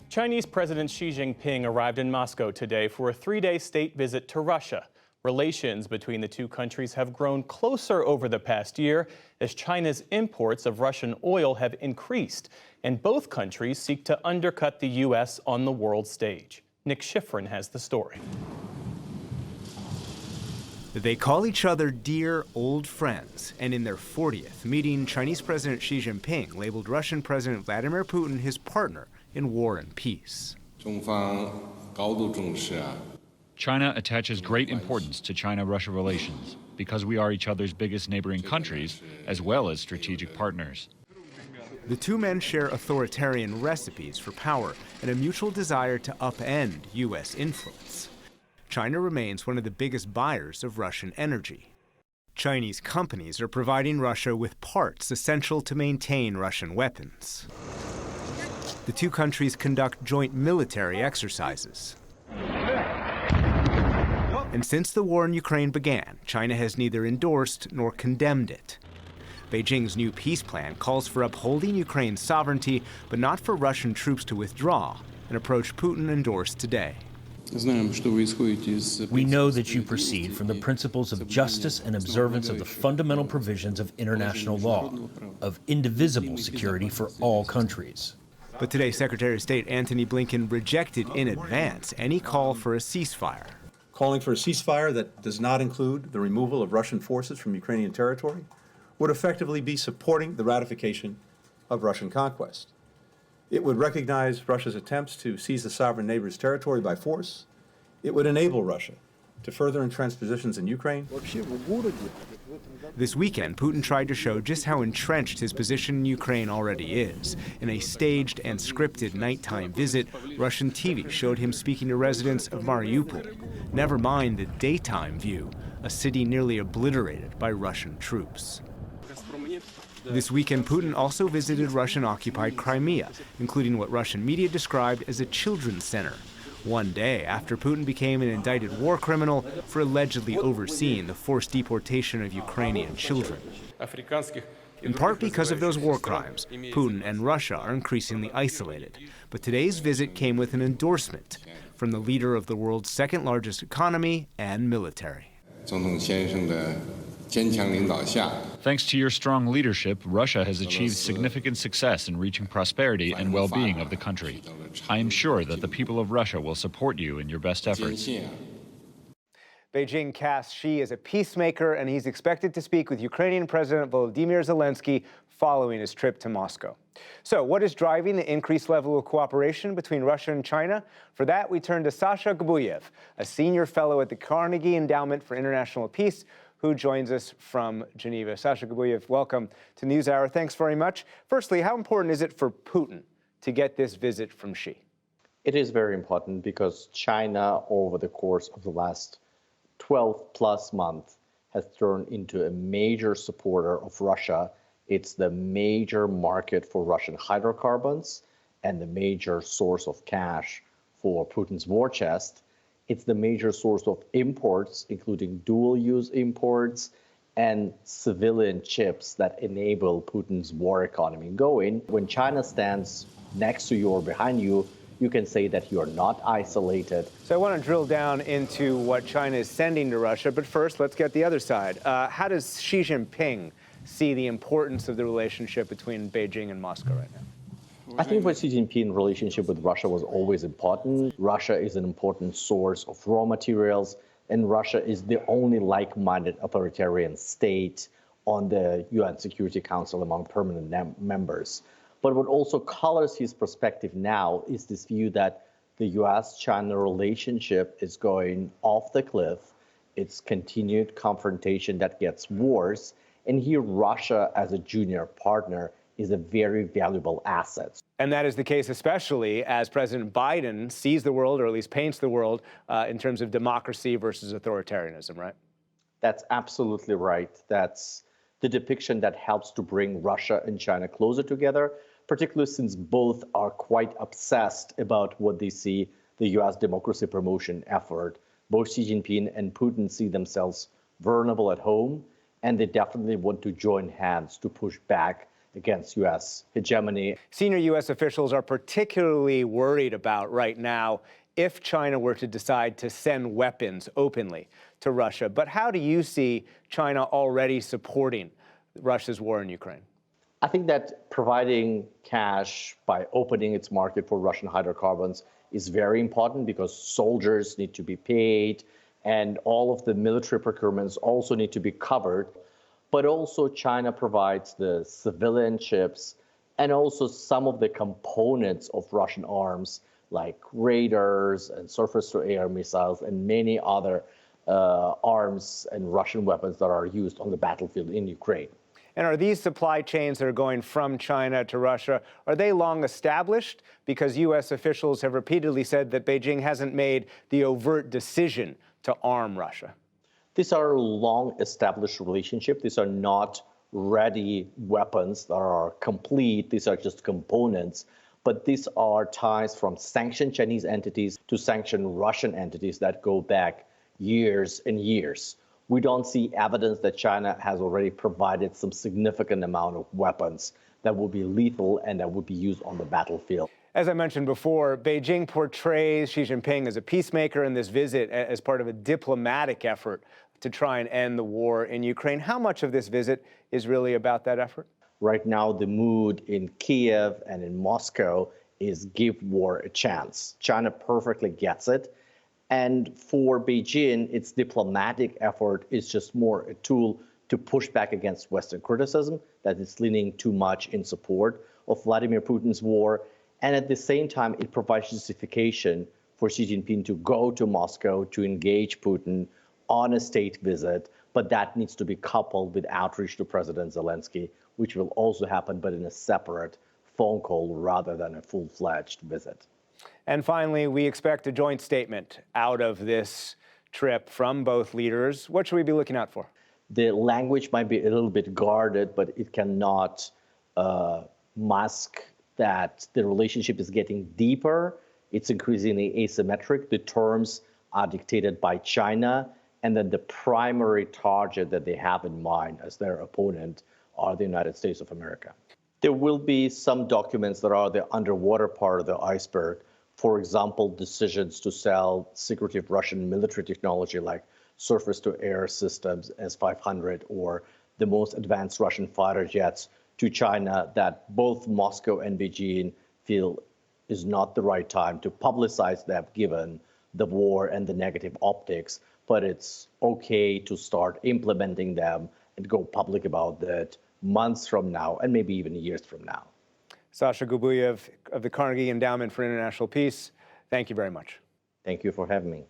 Chinese President Xi Jinping arrived in Moscow today for a three-day state visit to Russia. Relations between the two countries have grown closer over the past year as China's imports of Russian oil have increased, and both countries seek to undercut the U.S. on the world stage. Nick Schifrin has the story. They call each other dear old friends, and in their 40th meeting, Chinese President Xi Jinping labeled Russian President Vladimir Putin his partner in war and peace. China attaches great importance to China-Russia relations because we are each other's biggest neighboring countries as well as strategic partners. The two men share authoritarian recipes for power and a mutual desire to upend U.S. influence. China remains one of the biggest buyers of Russian energy. Chinese companies are providing Russia with parts essential to maintain Russian weapons. The two countries conduct joint military exercises. And since the war in Ukraine began, China has neither endorsed nor condemned it. Beijing's new peace plan calls for upholding Ukraine's sovereignty, but not for Russian troops to withdraw, an approach Putin endorsed today. We know that you proceed from the principles of justice and observance of the fundamental provisions of international law, of indivisible security for all countries. But today, Secretary of State Antony Blinken rejected in advance any call for a ceasefire. Calling for a ceasefire that does not include the removal of Russian forces from Ukrainian territory would effectively be supporting the ratification of Russian conquest. It would recognize Russia's attempts to seize the sovereign neighbor's territory by force. It would enable Russia to further entrench positions in Ukraine. This weekend, Putin tried to show just how entrenched his position in Ukraine already is. In a staged and scripted nighttime visit, Russian TV showed him speaking to residents of Mariupol. Never mind the daytime view, a city nearly obliterated by Russian troops. This weekend, Putin also visited Russian-occupied Crimea, including what Russian media described as a children's center, one day after Putin became an indicted war criminal for allegedly overseeing the forced deportation of Ukrainian children. In part because of those war crimes, Putin and Russia are increasingly isolated. But today's visit came with an endorsement from the leader of the world's second-largest economy and military. Thanks to your strong leadership, Russia has achieved significant success in reaching prosperity and well-being of the country. I am sure that the people of Russia will support you in your best efforts. Beijing casts Xi as a peacemaker, and he's expected to speak with Ukrainian President Volodymyr Zelensky following his trip to Moscow. So what is driving the increased level of cooperation between Russia and China? For that, we turn to Sasha Gabuyev, a senior fellow at the Carnegie Endowment for International Peace, who joins us from Geneva. Sasha Gabuyev, welcome to NewsHour. Thanks very much. Firstly, how important is it for Putin to get this visit from Xi? It is very important because China, over the course of the last 12-plus months, has turned into a major supporter of Russia. It's the major market for Russian hydrocarbons and the major source of cash for Putin's war chest. It's the major source of imports, including dual-use imports and civilian chips that enable Putin's war economy going. When China stands next to you or behind you, you can say that you are not isolated. So I want to drill down into what China is sending to Russia, but first, let's get the other side. How does Xi Jinping see the importance of the relationship between Beijing and Moscow right now? I think for Xi Jinping, relationship with Russia was always important. Russia is an important source of raw materials, and Russia is the only like-minded authoritarian state on the UN Security Council among permanent members. But what also colors his perspective now is this view that the US-China relationship is going off the cliff. It's continued confrontation that gets worse. And here, Russia, as a junior partner, is a very valuable asset. And that is the case especially as President Biden sees the world, or at least paints the world, in terms of democracy versus authoritarianism, right? That's absolutely right. That's the depiction that helps to bring Russia and China closer together, particularly since both are quite obsessed about what they see the U.S. democracy promotion effort. Both Xi Jinping and Putin see themselves vulnerable at home, and they definitely want to join hands to push back against U.S. hegemony. Senior U.S. officials are particularly worried about right now if China were to decide to send weapons openly to Russia. But how do you see China already supporting Russia's war in Ukraine? I think that providing cash by opening its market for Russian hydrocarbons is very important because soldiers need to be paid and all of the military procurements also need to be covered. But also China provides the civilian ships and also some of the components of Russian arms like radars and surface-to-air missiles and many other arms and Russian weapons that are used on the battlefield in Ukraine. And are these supply chains that are going from China to Russia, are they long established? Because U.S. officials have repeatedly said that Beijing hasn't made the overt decision to arm Russia. These are long-established relationships. These are not ready weapons that are complete. These are just components. But these are ties from sanctioned Chinese entities to sanctioned Russian entities that go back years and years. We don't see evidence that China has already provided some significant amount of weapons that will be lethal and that would be used on the battlefield. As I mentioned before, Beijing portrays Xi Jinping as a peacemaker in this visit as part of a diplomatic effort to try and end the war in Ukraine. How much of this visit is really about that effort? Right now, the mood in Kiev and in Moscow is give war a chance. China perfectly gets it. And for Beijing, its diplomatic effort is just more a tool to push back against Western criticism that it's leaning too much in support of Vladimir Putin's war. And at the same time, it provides justification for Xi Jinping to go to Moscow to engage Putin on a state visit. But that needs to be coupled with outreach to President Zelensky, which will also happen, but in a separate phone call rather than a full-fledged visit. And finally, we expect a joint statement out of this trip from both leaders. What should we be looking out for? The language might be a little bit guarded, but it cannot mask that the relationship is getting deeper. It's increasingly asymmetric. The terms are dictated by China, and then the primary target that they have in mind as their opponent are the United States of America. There will be some documents that are the underwater part of the iceberg. For example, decisions to sell secretive Russian military technology like surface-to-air systems, S-500, or the most advanced Russian fighter jets to China that both Moscow and Beijing feel is not the right time to publicize them given the war and the negative optics, but it's okay to start implementing them and go public about that months from now and maybe even years from now. Sasha Gubuyev of the Carnegie Endowment for International Peace, thank you very much. Thank you for having me.